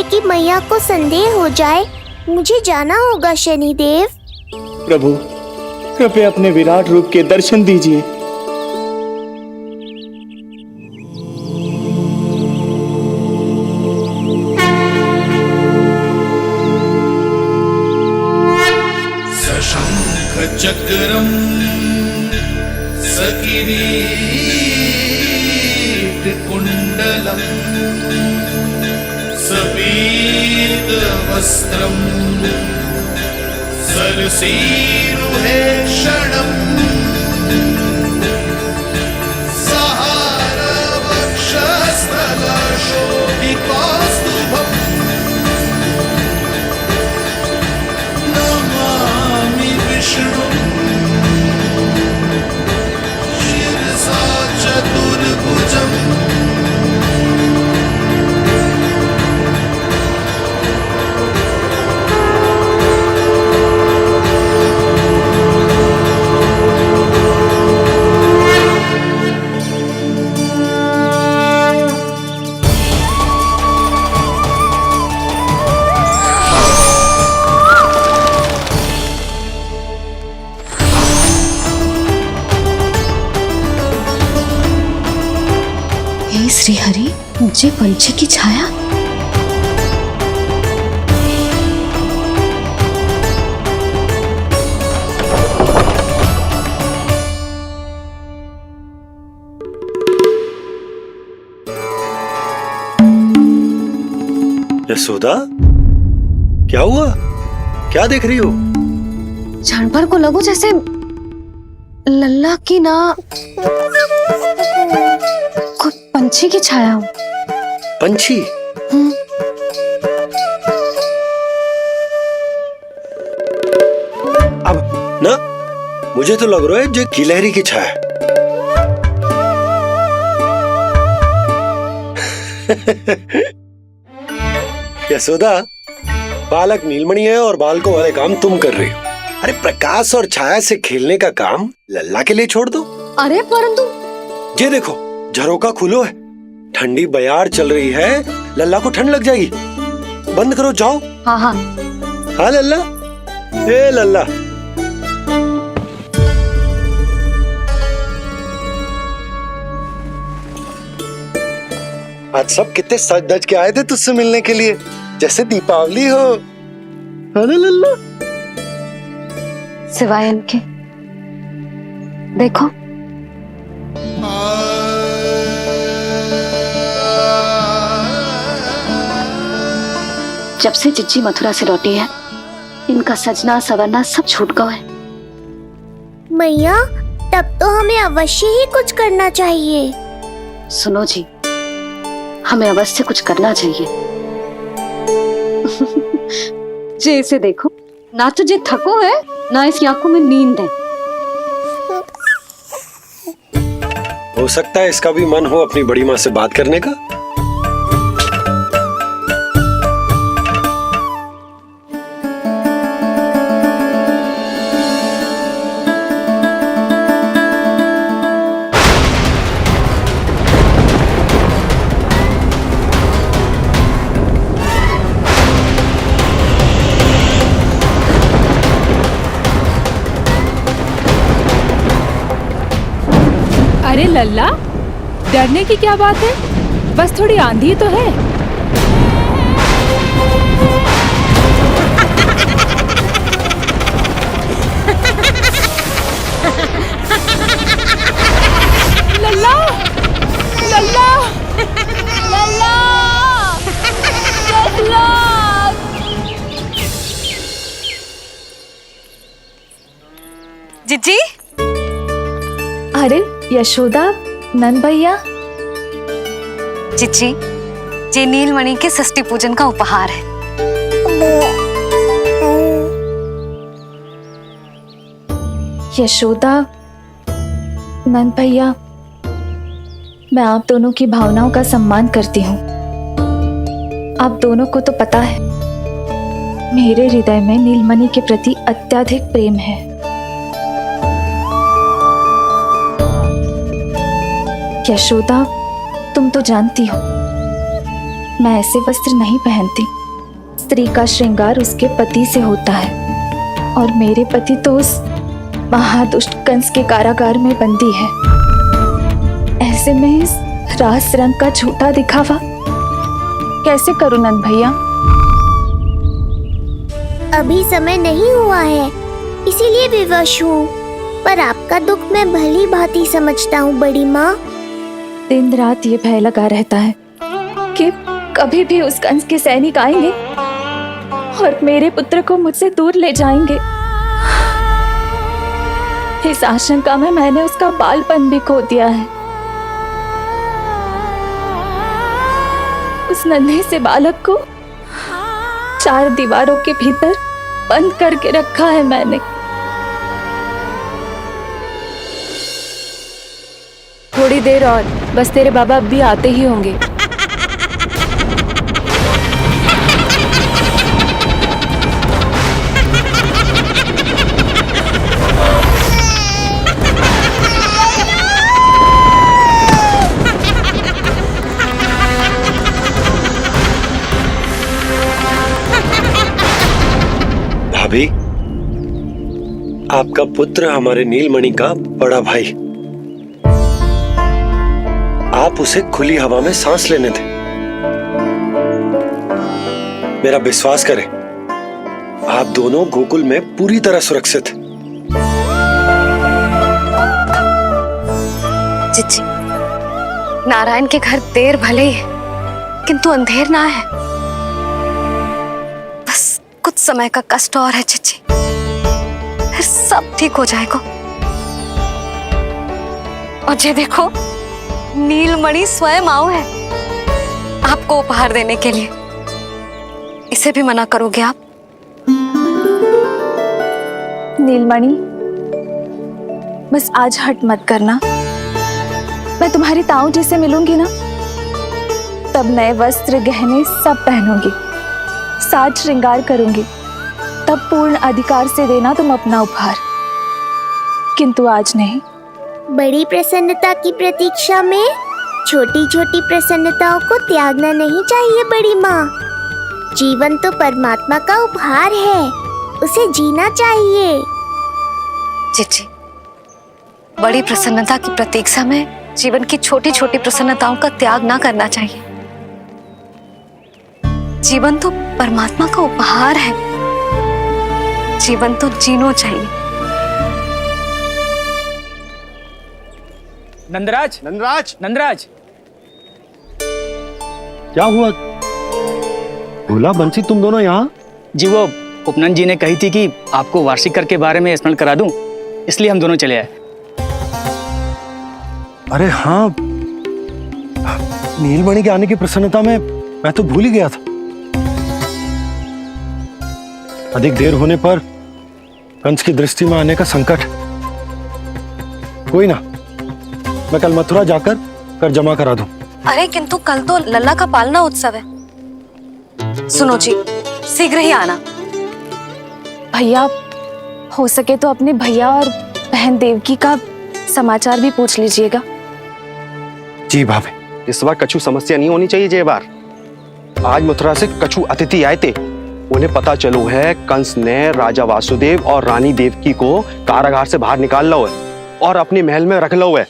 कि मैया को संदेह हो जाए। मुझे जाना होगा शनिदेव। प्रभु, कृपया अपने विराट रूप के दर्शन दीजिए। सशंख चक्रम सकिरीट कुंडलम सबीत वस्त्रम सरसीरुहे क्षणम सहार वक्षस्थल शोभिकास्तुभम नमामि विष्णु शिरसा चतुर्भुजम। श्री हरि, मुझे पंछी की छाया। यशोदा, क्या हुआ? क्या देख रही हो? जानवर को लगो जैसे लल्ला की ना कोई पंछी की छाया हो। पंछी? अब ना मुझे तो लग रहा है जो गिलहरी की छाया। यशोदा, बालक नीलमणि है और बालकों वाले काम तुम कर रही हो। अरे प्रकाश और छाया से खेलने का काम लल्ला के लिए छोड़ दो। अरे परंतु ये देखो, झरोका खुलो है, ठंडी बयार चल रही है, लल्ला को ठंड लग जाएगी। बंद करो, जाओ। हाँ हाँ हाँ लल्ला, ए लल्ला। आज सब कितने सज धज के आए थे तुझसे मिलने के लिए, जैसे दीपावली हो। अरे लल्ला, सिवाय इनके देखो। जब से जिज्जी मथुरा से लौटी है, इनका सजना सवरना सब छूट गया है। मैया, तब तो हमें अवश्य ही कुछ करना चाहिए। सुनो जी, हमें अवश्य कुछ करना चाहिए। जे इसे देखो, ना तो जे थको है, ना इसकी आंखों में नींद है। हो सकता है इसका भी मन हो अपनी बड़ी माँ से बात करने का। अरे लल्ला, डरने की क्या बात है? बस थोड़ी आंधी तो है। लल्ला, लल्ला, लल्ला, लल्ला। जिज्जी, अरे यशोदा, नंद भैया। जिज्जी, ये नीलमणि के षष्ठी पूजन का उपहार है। यशोदा, नंद भैया, मैं आप दोनों की भावनाओं का सम्मान करती हूँ। आप दोनों को तो पता है, मेरे हृदय में नीलमणि के प्रति अत्यधिक प्रेम है। यशोदा, तुम तो जानती हो मैं ऐसे वस्त्र नहीं पहनती। स्त्री का श्रृंगार उसके पति से होता है और मेरे पति तो उस महादुष्ट कंस के कारागार में बंदी है। ऐसे में इस रास रंग का झूठा दिखावा कैसे करूं नंद भैया? अभी समय नहीं हुआ है, इसीलिए विवश हूँ। पर आपका दुख मैं भली भांति समझता हूँ बड़ी माँ। दिन रात ये भय लगा रहता है कि कभी भी उस कंस के सैनिक आएंगे और मेरे पुत्र को मुझसे दूर ले जाएंगे। इस आशंका में मैंने उसका बालपन भी खो दिया है। उस नन्हे से बालक को 4 दीवारों के भीतर बंद करके रखा है मैंने। थोड़ी देर और, बस तेरे बाबा अब भी आते ही होंगे। भाभी, आपका पुत्र हमारे नीलमणि का बड़ा भाई। आप उसे खुली हवा में सांस लेने दें। मेरा विश्वास करें, आप दोनों गोकुल में पूरी तरह सुरक्षित हैं। चिच्ची, नारायण के घर देर भले ही है, किंतु अंधेर ना है। बस कुछ समय का कष्ट और है चिच्ची, फिर सब ठीक हो जाएगा। और ये देखो, नीलमणि स्वयं आओ है आपको उपहार देने के लिए। इसे भी मना करोगे आप? नीलमणि, बस आज हट मत करना। मैं तुम्हारी ताऊ जी से मिलूंगी ना, तब नए वस्त्र गहने सब पहनूंगी, साज श्रृंगार करूंगी। तब पूर्ण अधिकार से देना तुम अपना उपहार, किंतु आज नहीं। बड़ी प्रसन्नता की प्रतीक्षा में छोटी छोटी प्रसन्नताओं को त्यागना नहीं चाहिए बड़ी माँ। जीवन तो परमात्मा का उपहार है, उसे जीना चाहिए। चिच्ची, बड़ी प्रसन्नता की प्रतीक्षा में जीवन की छोटी छोटी प्रसन्नताओं का त्याग ना करना चाहिए। जीवन तो परमात्मा का उपहार है, जीवन तो जीना चाहिए। नंदराज, नंदराज, नंदराज, क्या हुआ? भोला, बंसी, तुम दोनों यहाँ? जी वो उपनंद जी ने कही थी कि आपको वार्षिक कर के बारे में स्मरण करा दूं, इसलिए हम दोनों चले आए। अरे हाँ, नीलमणि के आने की प्रसन्नता में मैं तो भूल ही गया था। अधिक देर होने पर कंस की दृष्टि में आने का संकट। कोई ना, मैं कल मथुरा जाकर कर जमा करा दूं। अरे किंतु कल तो लल्ला का पालना उत्सव है। सुनो जी, शीघ्र ही आना। भैया, हो सके तो अपने भैया और बहन देवकी का समाचार भी पूछ लीजिएगा। जी भाभी। इस बार कछु समस्या नहीं होनी चाहिए। ये बार आज मथुरा से कछु अतिथि आए थे, उन्हें पता चलो है कंस ने राजा वासुदेव और रानी देवकी को कारागार से बाहर निकाल लो है और अपने महल में रख लो है।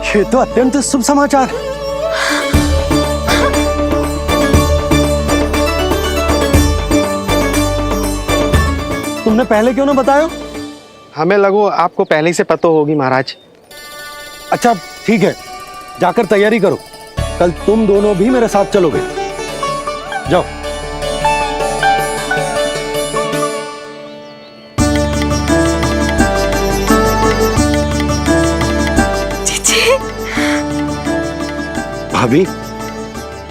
ये तो अत्यंत शुभ समाचार है। तुमने पहले क्यों ना बताया? हमें लगो आपको पहले से पता होगी महाराज। अच्छा ठीक है, जाकर तैयारी करो, कल तुम दोनों भी मेरे साथ चलोगे। जाओ। भाभी,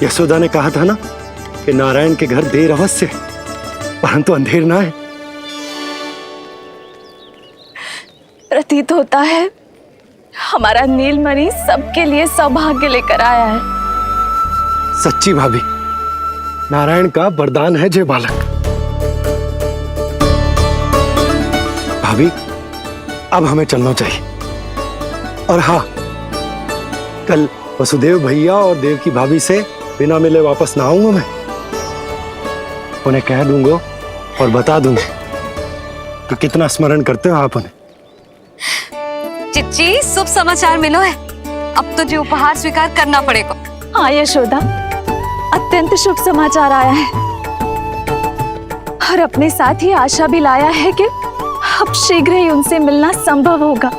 यशोदा ने कहा था ना कि नारायण के घर देर अवश्य है, परंतु अंधेर ना है। प्रतीत होता है हमारा नीलमणि सबके लिए सौभाग्य लेकर आया है। सच्ची भाभी, नारायण का वरदान है जय बालक। भाभी, अब हमें चलना चाहिए। और हाँ, कल वसुदेव भैया और देवकी भाभी से बिना मिले वापस ना आऊंगा मैं। उन्हें कह दूंगा और बता दूंगा कि कितना स्मरण करते हो आप उन्हें। चिच्ची, शुभ समाचार मिलो है। अब तुझे उपहार स्वीकार करना पड़ेगा। हाँ यशोदा, अत्यंत शुभ समाचार आया है और अपने साथ ही आशा भी लाया है कि अब शीघ्र ही उनसे मिलना संभव होगा।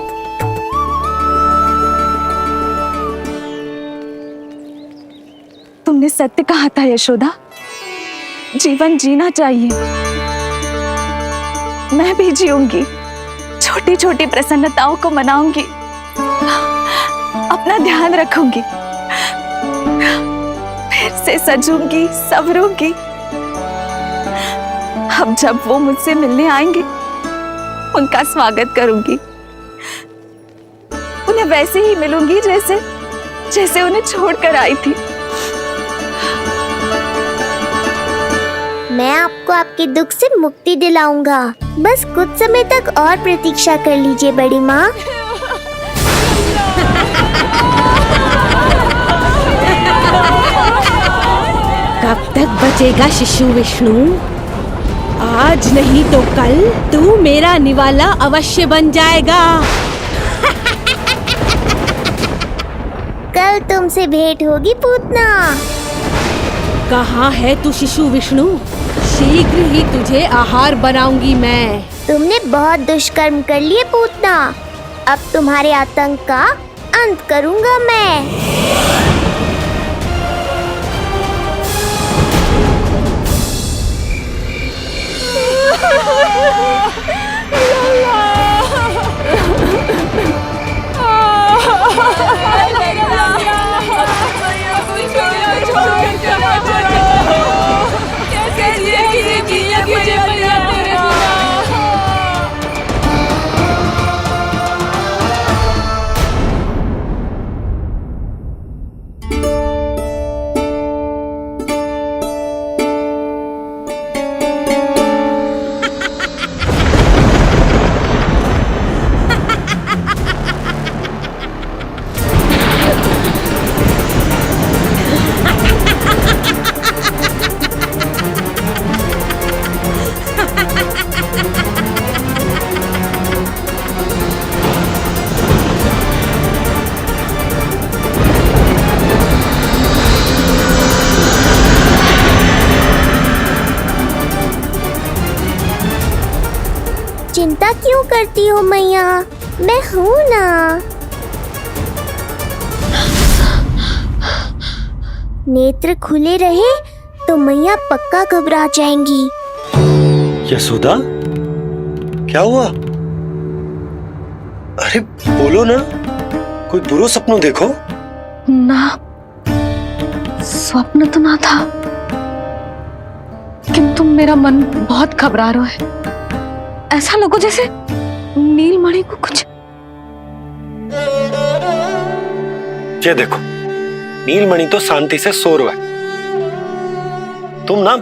तुमने सत्य कहा था यशोदा, जीवन जीना चाहिए। मैं भी जीऊंगी, छोटी छोटी प्रसन्नताओं को मनाऊंगी, अपना ध्यान रखूंगी, फिर से सजूंगी, संवरूंगी। अब जब वो मुझसे मिलने आएंगे, उनका स्वागत करूंगी। उन्हें वैसे ही मिलूंगी जैसे जैसे उन्हें छोड़कर आई थी। मैं आपको आपके दुख से मुक्ति दिलाऊंगा। बस कुछ समय तक और प्रतीक्षा कर लीजिए बड़ी माँ। कब तक बचेगा शिशु विष्णु? आज नहीं तो कल तू मेरा निवाला अवश्य बन जाएगा। कल तुमसे भेंट होगी पूतना। कहाँ है तू शिशु विष्णु? शीघ्र ही तुझे आहार बनाऊंगी मैं। तुमने बहुत दुष्कर्म कर लिए पूतना। अब तुम्हारे आतंक का अंत करूंगा मैं। चिंता क्यों करती हो मैया? मैं हूँ ना। नेत्र खुले रहे तो मैया पक्का घबरा जाएंगी। यशोदा, क्या हुआ? अरे बोलो ना, कोई बुरा सपना देखो। ना, स्वप्न तो ना था, किंतु मेरा मन बहुत घबरा रहा है। ऐसा लगो जैसे नीलमणि को कुछ। ये देखो, नीलमणि तो शांति से सो रहा है, तुम ना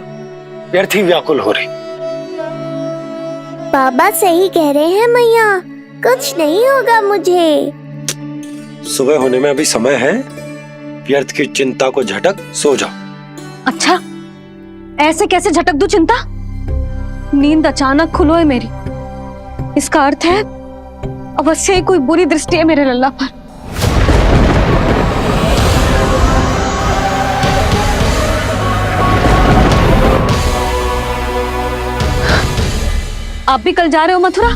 व्यर्थ ही व्याकुल हो रही। बाबा सही कह रहे हैं मैया, कुछ नहीं होगा मुझे। सुबह होने में अभी समय है, व्यर्थ की चिंता को झटक सो जाओ। अच्छा, ऐसे कैसे झटक दूं चिंता? नींद अचानक खुलो है मेरी, इसका अर्थ है अवश्य ही कोई बुरी दृष्टि है मेरे लल्ला पर। आप भी कल जा रहे हो मथुरा?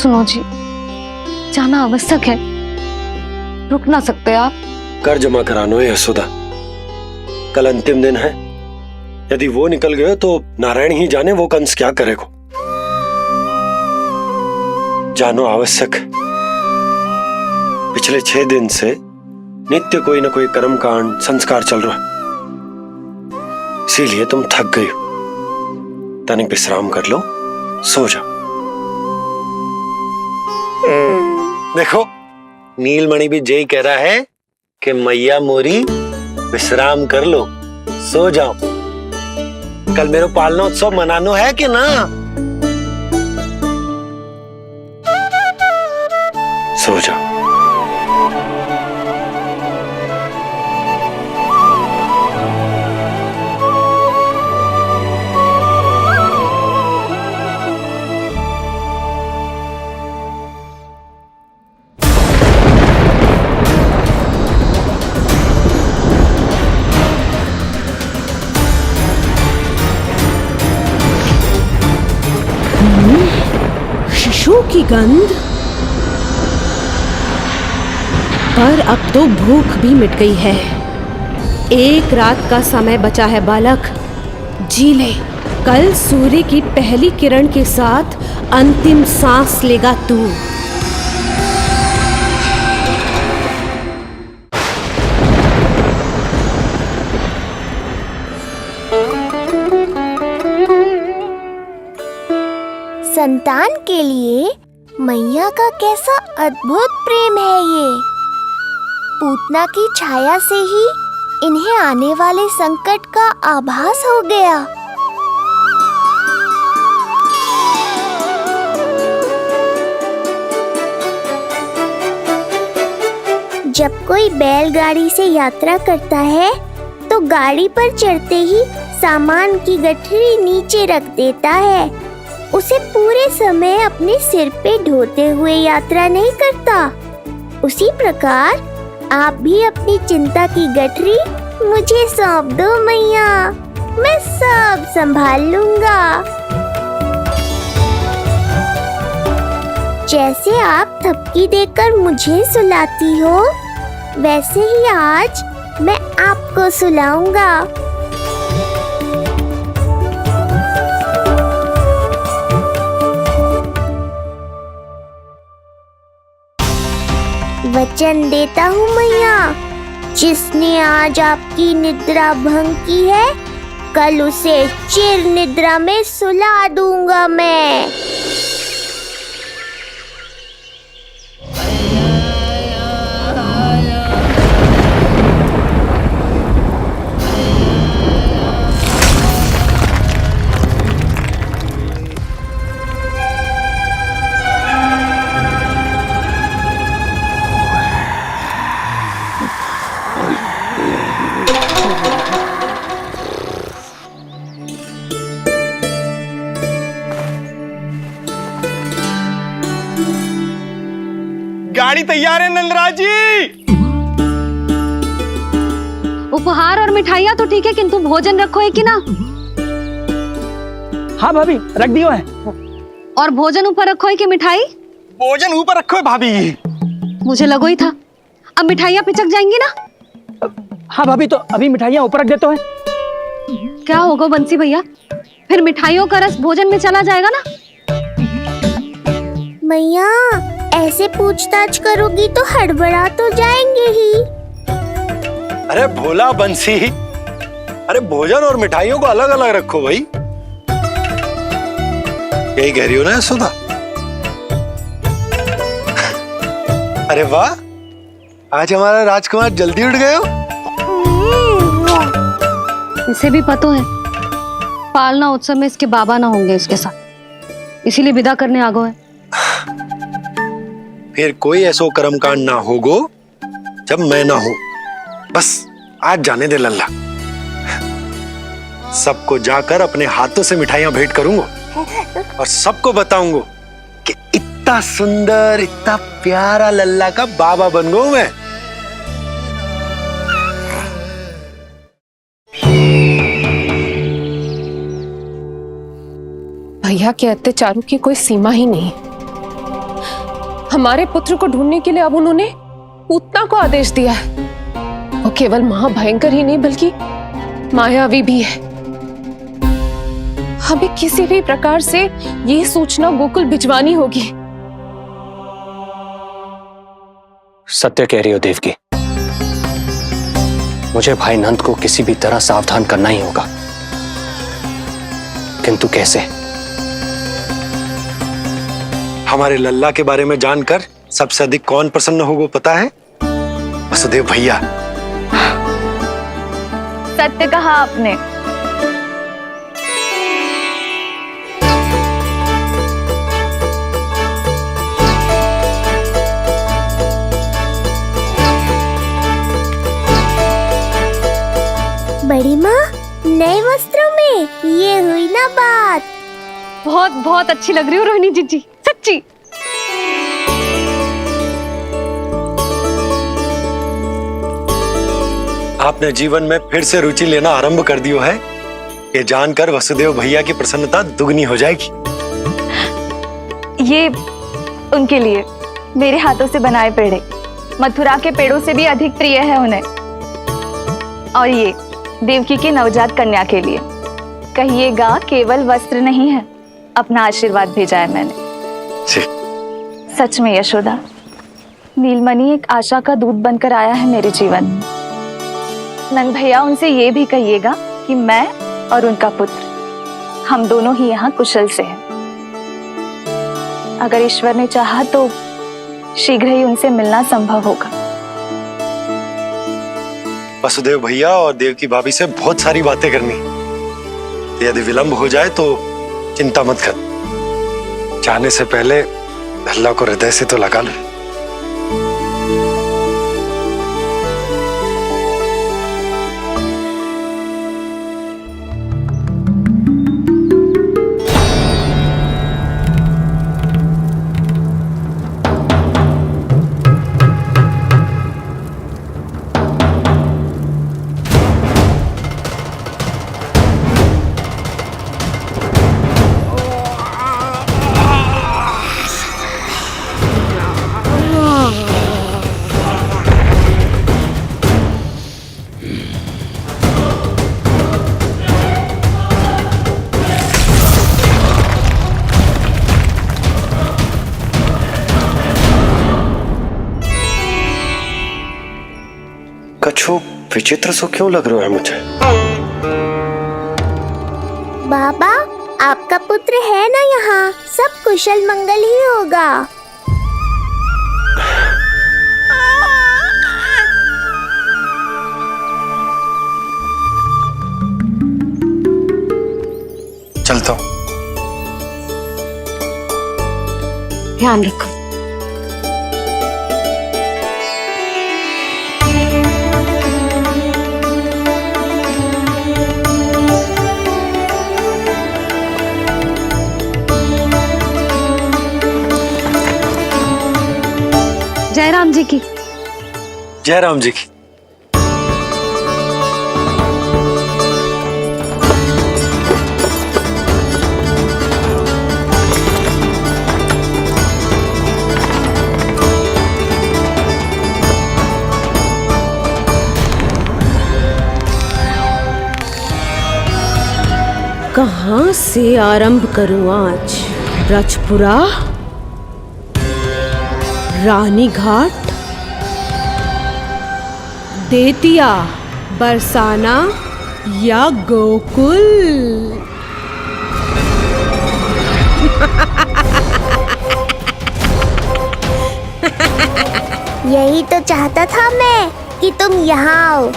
सुनो जी, जाना आवश्यक है, रुक ना सकते आप? कर जमा करानो है यशोदा, कल अंतिम दिन है। यदि वो निकल गए तो नारायण ही जाने वो कंस क्या करेगा। जानो आवश्यक। पिछले 6 दिन से नित्य कोई न कोई कर्मकांड संस्कार चल रहा है, इसीलिए तुम थक गई हो। तनिक विश्राम कर लो, सो जाओ। देखो, नीलमणि भी जय कह रहा है कि मैया मोरी विश्राम कर लो, सो जाओ। कल मेरे पालना उत्सव मनानो है कि ना? सो जा। शिशु की गंध। पर अब तो भूख भी मिट गई है। एक रात का समय बचा है बालक, जी ले। कल सूर्य की पहली किरण के साथ अंतिम सांस लेगा तू। संतान के लिए मैया का कैसा अद्भुत प्रेम है ये। पूतना की छाया से ही इन्हें आने वाले संकट का आभास हो गया। जब कोई बैलगाड़ी से यात्रा करता है तो गाड़ी पर चढ़ते ही सामान की गठरी नीचे रख देता है। उसे पूरे समय अपने सिर पे ढोते हुए यात्रा नहीं करता। उसी प्रकार आप भी अपनी चिंता की गठरी मुझे सौंप दो मैया, मैं सब संभाल लूंगा। जैसे आप थपकी देकर मुझे सुलाती हो, वैसे ही आज मैं आपको सुलाऊंगा। वचन देता हूँ मैया, जिसने आज आपकी निद्रा भंग की है, कल उसे चिर निद्रा में सुला दूंगा मैं। गाड़ी तैयार है नंदराज जी। उपहार और मिठाइयाँ तो ठीक है, किंतु भोजन रखो है कि ना? हाँ भाभी, रख दियो है। और भोजन ऊपर रखो है कि मिठाई? भोजन ऊपर रखो है भाभी। मुझे लगो ही था, अब मिठाइयाँ पिचक जाएंगी ना? हाँ भाभी, तो अभी मिठाइयाँ ऊपर रख देते हैं। क्या होगा बंसी भैया, फिर मिठाइयों का रस भोजन में चला जाएगा ना? मैया ऐसे पूछताछ करोगी तो हड़बड़ा तो जाएंगे ही। अरे भोला बंसी, अरे भोजन और मिठाइयों को अलग अलग रखो भाई। यही कह रही हो ना सुधा? अरे वाह, आज हमारा राजकुमार जल्दी उठ गए हो। इसे भी पता है पालना उत्सव में इसके बाबा ना होंगे इसके साथ, इसीलिए विदा करने आ गए। फिर कोई ऐसो कर्मकांड ना होगो जब मैं ना हूं। बस आज जाने दे लल्ला, सबको जाकर अपने हाथों से मिठाइयां भेंट करूंगा और सबको बताऊंगा कि इतना सुंदर, इतना प्यारा लल्ला का बाबा बन गया मैं। भैया के अत्याचारों की कोई सीमा ही नहीं। हमारे पुत्र को ढूंढने के लिए अब उन्होंने पूतना को आदेश दिया है। वो केवल महाभयंकर ही नहीं बल्कि मायावी भी है। हमें किसी भी प्रकार से ये सूचना गोकुल भिजवानी होगी। सत्य कह रही हो देवकी, मुझे भाई नंद को किसी भी तरह सावधान करना ही होगा, किंतु कैसे? हमारे लल्ला के बारे में जानकर सबसे अधिक कौन प्रसन्न होगा पता है? वसुदेव भैया। सत्य कहा आपने। बड़ी माँ नए वस्त्रों में, ये हुई ना बात। बहुत बहुत अच्छी लग रही हो रोहिणी जीजी, सच्ची। आपने जीवन में फिर से रुचि लेना आरंभ कर दियो है, ये जानकर वसुदेव भैया की प्रसन्नता दुगनी हो जाएगी। ये उनके लिए मेरे हाथों से बनाए पेड़े मथुरा के पेड़ों से भी अधिक प्रिय है उन्हें। और ये देवकी की नवजात कन्या के लिए कहिएगा केवल वस्त्र नहीं है, अपना आशीर्वाद भेजा है मैंने। जी। सच में यशोदा, नीलमणि एक आशा का दूत बनकर आया है मेरे जीवन में। नंद भैया उनसे ये भी कहिएगा कि मैं और उनका पुत्र हम दोनों ही यहाँ कुशल से हैं। अगर ईश्वर ने चाहा तो शीघ्र ही उनसे मिलना संभव होगा। वसुदेव भैया और देवकी भाभी से बहुत सारी बातें करनी, यदि विलंब हो जाए तो चिंता मत कर। जाने से पहले अल्लाह को हृदय से तो लगा लो। कछु विचित्र सो क्यों लग रहा है मुझे? बाबा, आपका पुत्र है ना यहाँ, सब कुशल मंगल ही होगा। चलता हूँ। ध्यान रखो। जय राम जी की। जय राम जी की। कहाँ से आरंभ करूं आज? ब्रजपुरा, रानी घाट, देतिया, बरसाना या गोकुल? यही तो चाहता था मैं कि तुम यहाँ आओ।